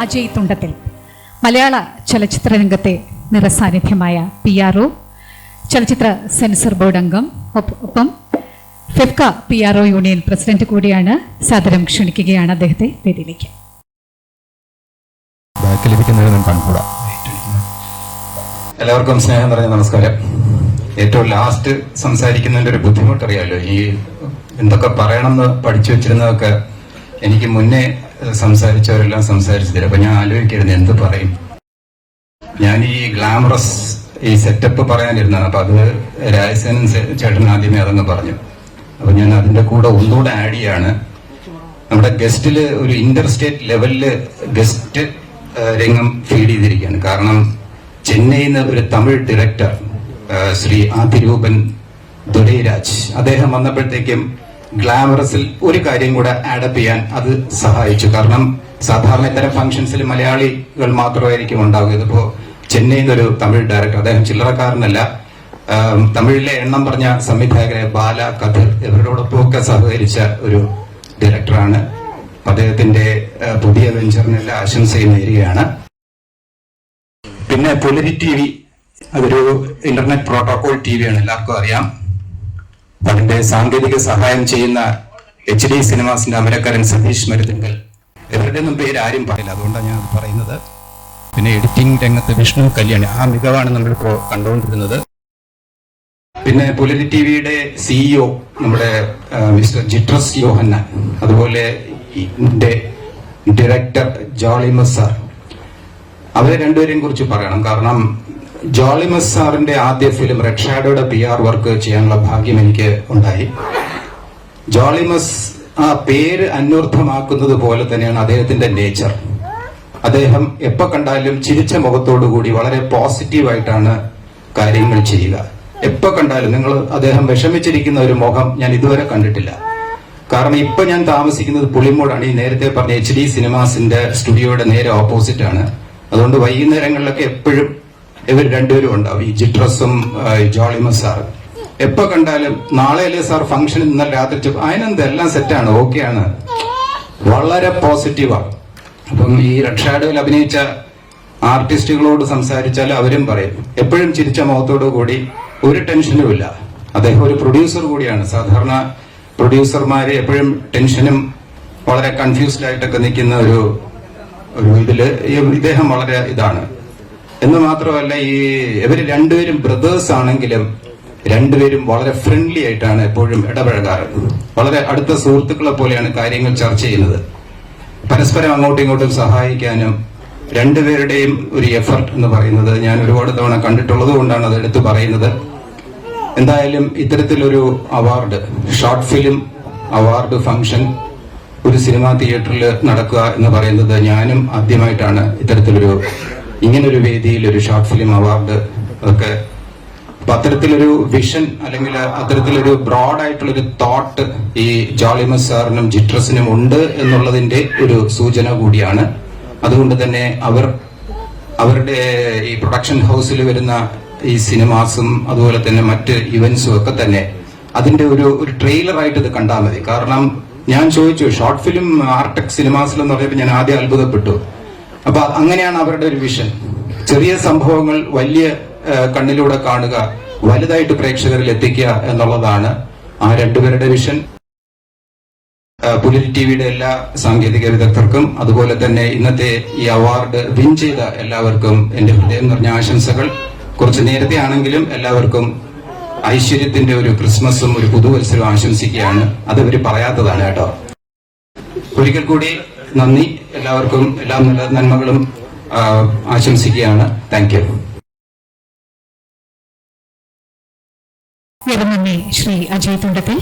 അജയ് തുണ്ടത്തിൽ. മലയാള ചലച്ചിത്ര രംഗത്തെ നിറസാന്നിധ്യമായ PRO, ചലച്ചിത്ര സെൻസർ ബോർഡ് അംഗം, ഒപ്പം ഫെഫ്ക PRO യൂണിയൻ പ്രസിഡന്റ് കൂടിയാണ്. സാദരം ക്ഷണിക്കുകയാണ് അദ്ദേഹത്തെ വേദിയിലേക്ക്. എല്ലാവർക്കും സ്നേഹം നിറഞ്ഞ നമസ്കാരം. ഏറ്റവും ലാസ്റ്റ് സംസാരിക്കുന്നതിൻ്റെ ഒരു ബുദ്ധിമുട്ടറിയാലോ. ഈ എന്തൊക്കെ പറയണമെന്ന് പഠിച്ചു വെച്ചിരുന്നതൊക്കെ എനിക്ക് മുന്നേ സംസാരിച്ചവരെല്ലാം സംസാരിച്ചു തരും. അപ്പൊ ഞാൻ ആലോചിക്കരുത് എന്ത് പറയും. ഞാൻ ഈ ഗ്ലാമറസ് ഈ സെറ്റപ്പ് പറയാനിരുന്നതാണ്. അപ്പൊ അത് രാജസേനൻ ചേട്ടൻ ആദ്യമേ അതങ്ങ് പറഞ്ഞു. അപ്പൊ ഞാൻ അതിന്റെ കൂടെ ഒന്നുകൂടെ ആഡ് ചെയ്യാണ്. നമ്മുടെ ഗസ്റ്റില് ഒരു ഇന്റർ സ്റ്റേറ്റ് ലെവലില് ഗസ്റ്റ് രംഗം ഫീഡ് ചെയ്തിരിക്കുകയാണ്. കാരണം ചെന്നൈയിൽ നിന്ന് ഒരു തമിഴ് ഡയറക്ടർ ശ്രീ ആതിരൂപൻ ദുരൈരാജ് അദ്ദേഹം വന്നപ്പോഴത്തേക്കും ഗ്ലാമറസിൽ ഒരു കാര്യം കൂടെ ആഡപ്പ് ചെയ്യാൻ അത് സഹായിച്ചു. കാരണം സാധാരണ ഇത്തരം ഫംഗ്ഷൻസിൽ മലയാളികൾ മാത്രമായിരിക്കും ഉണ്ടാവുക. ഇതിപ്പോ ചെന്നൈയിൽ നിന്നൊരു തമിഴ് ഡയറക്ടർ, അദ്ദേഹം ചില്ലറക്കാരനല്ല, തമിഴിലെ എണ്ണം പറഞ്ഞ സംവിധായകരെ ബാല, കഥർ ഇവരോടൊപ്പമൊക്കെ സഹകരിച്ച ഒരു ഡയറക്ടറാണ്. അദ്ദേഹത്തിന്റെ പുതിയ വെഞ്ചറിനെല്ലാം ആശംസയും നേരുകയാണ്. പിന്നെ പുലരി TV അതൊരു ഇന്റർനെറ്റ് പ്രോട്ടോകോൾ TV ആണ്, എല്ലാവർക്കും അറിയാം. അതിന്റെ സാങ്കേതിക സഹായം ചെയ്യുന്ന HD സിനിമാസിന്റെ അമരക്കാരൻ സതീഷ് മരുതിങ്കൽ, ഇവരുടെ ഒന്നും പേര് ആരും പറയില്ല, അതുകൊണ്ടാണ് ഞാൻ അത് പറയുന്നത്. പിന്നെ എഡിറ്റിംഗ് രംഗത്ത് വിഷ്ണു കല്യാണി, ആ മികവാണ് നമ്മളിപ്പോ കണ്ടുകൊണ്ടിരുന്നത്. പിന്നെ പുലരി TVയുടെ CEO നമ്മുടെ മിസ്റ്റർ ജിട്രസ് യോഹന്നാൻ, അതുപോലെ ഡയറക്ടർ ജോളിമസ് സാർ, അവരെ രണ്ടുപേരെയും കുറിച്ച് പറയണം. കാരണം ജോളിമസ് സാറിന്റെ ആദ്യ ഫിലിം റെഡ് ഷാഡോയുടെ PR വർക്ക് ചെയ്യാനുള്ള ഭാഗ്യം എനിക്ക് ഉണ്ടായി. ജോളിമസ് ആ പേര് അന്വർത്ഥമാക്കുന്നത് പോലെ തന്നെയാണ് അദ്ദേഹത്തിന്റെ നേച്ചർ. അദ്ദേഹം എപ്പോ കണ്ടാലും ചിരിച്ച മുഖത്തോടുകൂടി വളരെ പോസിറ്റീവായിട്ടാണ് കാര്യങ്ങൾ ചെയ്യുക. എപ്പോ കണ്ടാലും നിങ്ങൾ അദ്ദേഹം വിഷമിച്ചിരിക്കുന്ന ഒരു മുഖം ഞാൻ ഇതുവരെ കണ്ടിട്ടില്ല. കാരണം ഇപ്പൊ ഞാൻ താമസിക്കുന്നത് പുളിമൂടാണ്. ഈ നേരത്തെ പറഞ്ഞ HD സിനിമാസിന്റെ സ്റ്റുഡിയോയുടെ നേരെ ഓപ്പോസിറ്റ് ആണ്. അതുകൊണ്ട് വൈകുന്നേരങ്ങളിലൊക്കെ എപ്പോഴും ഇവർ രണ്ടുപേരും ഉണ്ടാവും, ഈ ജിട്രസും ജോളിമസ് സാർ. എപ്പോ കണ്ടാലും നാളെയല്ലേ സാർ ഫംഗ്ഷൻ, ഇന്നലെ രാത്രി അതിനെന്തെല്ലാം സെറ്റാണ്, ഓക്കെയാണ്, വളരെ പോസിറ്റീവാണ്. അപ്പം ഈ റെഡ് ഷാഡോയിൽ അഭിനയിച്ച ആർട്ടിസ്റ്റുകളോട് സംസാരിച്ചാൽ അവരും പറയും എപ്പോഴും ചിരിച്ച മുഖത്തോടു കൂടി, ഒരു ടെൻഷനും ഇല്ല. അദ്ദേഹം ഒരു പ്രൊഡ്യൂസർ കൂടിയാണ്. സാധാരണ പ്രൊഡ്യൂസർമാര് എപ്പോഴും ടെൻഷനും വളരെ കൺഫ്യൂസ്ഡ് ആയിട്ടൊക്കെ നിൽക്കുന്ന ഒരു ഇതില് ഇദ്ദേഹം വളരെ ഇതാണ്. എന്ന് മാത്രമല്ല, ഈ ഇവര് രണ്ടുപേരും ബ്രദേഴ്സ് ആണെങ്കിലും രണ്ടുപേരും വളരെ ഫ്രണ്ട്ലി ആയിട്ടാണ് എപ്പോഴും ഇടപഴകാറ്. വളരെ അടുത്ത സുഹൃത്തുക്കളെ പോലെയാണ് കാര്യങ്ങൾ ചർച്ച ചെയ്യുന്നത്. പരസ്പരം അങ്ങോട്ടും ഇങ്ങോട്ടും സഹായിക്കാനും രണ്ടുപേരുടെയും ഒരു എഫർട്ട് എന്ന് പറയുന്നത് ഞാൻ ഒരുപാട് തവണ കണ്ടിട്ടുള്ളത് കൊണ്ടാണ് അത് എടുത്തു പറയുന്നത്. എന്തായാലും ഇത്തരത്തിലൊരു award, short film award function ഒരു സിനിമാ തിയേറ്ററിൽ നടക്കുക എന്ന് പറയുന്നത് ഞാനും ആദ്യമായിട്ടാണ്. ഇത്തരത്തിലൊരു ഇങ്ങനൊരു വേദിയിൽ ഒരു ഷോർട്ട് ഫിലിം അവാർഡ് ഒക്കെ. അപ്പൊ അത്തരത്തിലൊരു വിഷൻ അല്ലെങ്കിൽ അത്തരത്തിലൊരു ബ്രോഡായിട്ടുള്ളൊരു തോട്ട് ഈ ജോളിമസ് സാറിനും ജിട്രസിനും ഉണ്ട് എന്നുള്ളതിന്റെ ഒരു സൂചന കൂടിയാണ്. അതുകൊണ്ട് തന്നെ അവരുടെ ഈ പ്രൊഡക്ഷൻ ഹൗസിൽ വരുന്ന ഈ സിനിമാസും അതുപോലെ തന്നെ മറ്റ് ഇവന്റ്സും ഒക്കെ തന്നെ അതിന്റെ ഒരു ട്രെയിലറായിട്ട് ഇത് കണ്ടാൽ മതി. കാരണം ഞാൻ ചോദിച്ചു, ഷോർട്ട് ഫിലിം ആർടെക് സിനിമാസിൽ എന്ന് പറയുമ്പോൾ ഞാൻ ആദ്യം അത്ഭുതപ്പെട്ടു. അപ്പൊ അങ്ങനെയാണ് അവരുടെ ഒരു വിഷൻ. ചെറിയ സംഭവങ്ങൾ വലിയ കണ്ണിലൂടെ കാണുക, വലുതായിട്ട് പ്രേക്ഷകരിൽ എത്തിക്കുക എന്നുള്ളതാണ് ആ രണ്ടുപേരുടെ വിഷൻ. പുലരി TVയുടെ എല്ലാ സാങ്കേതിക വിദഗ്ധർക്കും അതുപോലെ തന്നെ ഇന്നത്തെ ഈ അവാർഡ് വിൻ ചെയ്ത എല്ലാവർക്കും എന്റെ ഹൃദയം നിറഞ്ഞ ആശംസകൾ. കുറച്ച് നേരത്തെ ആണെങ്കിലും എല്ലാവർക്കും ഐശ്വര്യത്തിന്റെ ഒരു ക്രിസ്മസും ഒരു പുതുവത്സരവും ആശംസിക്കുകയാണ്. അത് ഇവര് പറയാത്തതാണ് കേട്ടോ. ഒരിക്കൽ കൂടി നന്ദി, എല്ലാവർക്കും എല്ലാ നന്മകളും ആശംസിക്കുകയാണ്. Thank you. നന്ദി ശ്രീ അജയ് തുണ്ടത്തിൽ.